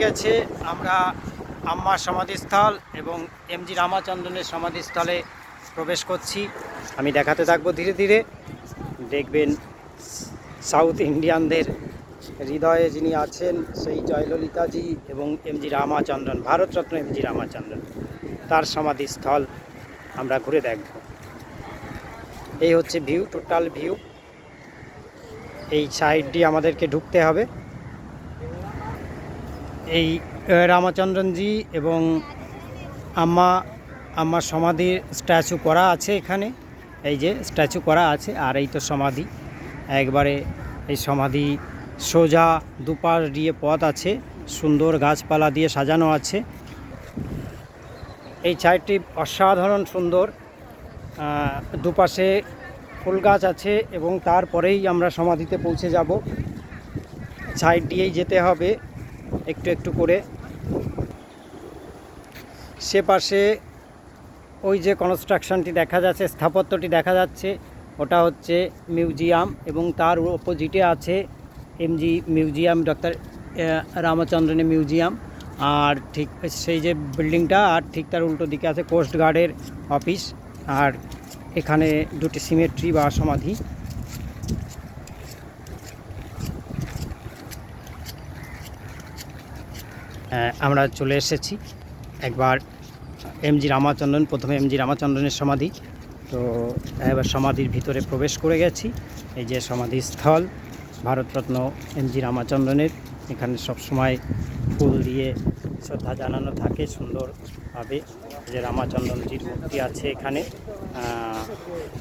গেছে। আমরা আম্মার সমাধিস্থল এবং এমজি রামাচন্দ্রনের সমাধিস্থলে প্রবেশ করছি। আমি দেখাতে থাকবো ধীরে ধীরে। দেখবেন সাউথ ইন্ডিয়ানদের হৃদয়ে যিনি আছেন সেই জয়ললিতাজি এবং এমজি রামাচন্দ্রন, ভারতরত্ন এমজি রামাচন্দ্রন, তার সমাধিস্থল আমরা ঘুরে দেখব। এই হচ্ছে ভিউ, টোটাল ভিউ। এই সাইড দিয়ে আমাদেরকে ঢুকতে হবে। এই রামাচন্দ্রনজি এবং আম্মার সমাধির স্ট্যাচু করা আছে এখানে। এই যে স্ট্যাচু করা আছে, আর এই তো সমাধি। একবারে এই সমাধি সোজা দুপাশ দিয়ে পথ আছে, সুন্দর গাছপালা দিয়ে সাজানো আছে। এই সাইডটি অসাধারণ সুন্দর, দুপাশে ফুল গাছ আছে এবং তারপরেই আমরা সমাধিতে পৌঁছে যাব। সাইড দিয়েই যেতে হবে একটু একটু করে। সে পাশে ওই যে কনস্ট্রাকশনটি দেখা যাচ্ছে, স্থাপত্যটি দেখা যাচ্ছে, ওটা হচ্ছে মিউজিয়াম এবং তার অপোজিটে আছে এমজি মিউজিয়াম, ডক্টর রামাচন্দ্রনের মিউজিয়াম। আর ঠিক সেই যে বিল্ডিংটা, আর ঠিক তার উল্টো দিকে আছে কোস্ট গার্ডের অফিস। আর এখানে দুটি সিমেট্রি বা সমাধি। আমরা চলে এসেছি একবার এমজি রামাচন্দ্রন, প্রথমে এমজি রামাচন্দ্রনের সমাধি। তো এবার সমাধির ভিতরে প্রবেশ করে গেছি। এই যে সমাধিস্থল ভারতরত্ন এমজি রামাচন্দ্রনের। এখানে সবসময় ফুল দিয়ে শ্রদ্ধা জানানো থাকে সুন্দরভাবে। যে রামাচন্দ্রনজির মূর্তি আছে এখানে,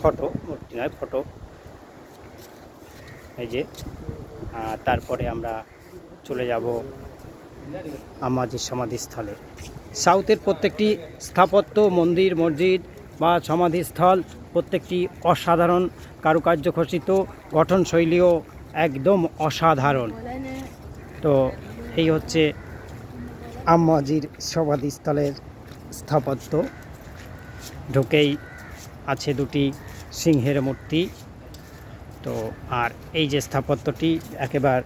ফটো, মূর্তি নয় ফটো। এই যে তারপরে আমরা চলে যাব আম্মাজির সমাধিস্থলে। সাউথের প্রত্যেকটি স্থাপত্য, মন্দির, মসজিদ বা সমাধিস্থল প্রত্যেকটি অসাধারণ কারুকার্য খচিত, গঠনশৈলীও একদম অসাধারণ। তো এই হচ্ছে আম্মাজির সমাধিস্থলের স্থাপত্য। ঢুকেই আছে দুটি সিংহের মূর্তি। তো আর এই যে স্থাপত্যটি একেবারে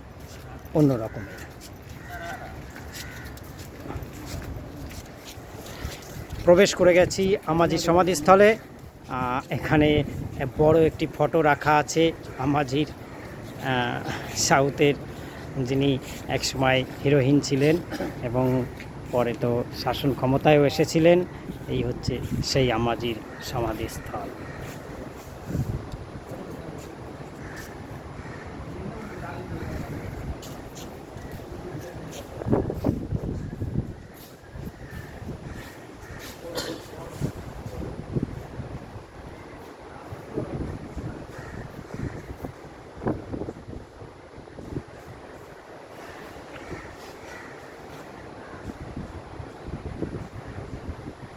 অন্যরকমের। প্রবেশ করে গেছি আম্মাজির সমাধিস্থলে। এখানে বড় একটি ফটো রাখা আছে আম্মাজির, সাউথের, যিনি একসময় হিরোইন ছিলেন এবং পরে তো শাসন ক্ষমতায়ও এসেছিলেন। এই হচ্ছে সেই আম্মাজির সমাধিস্থল।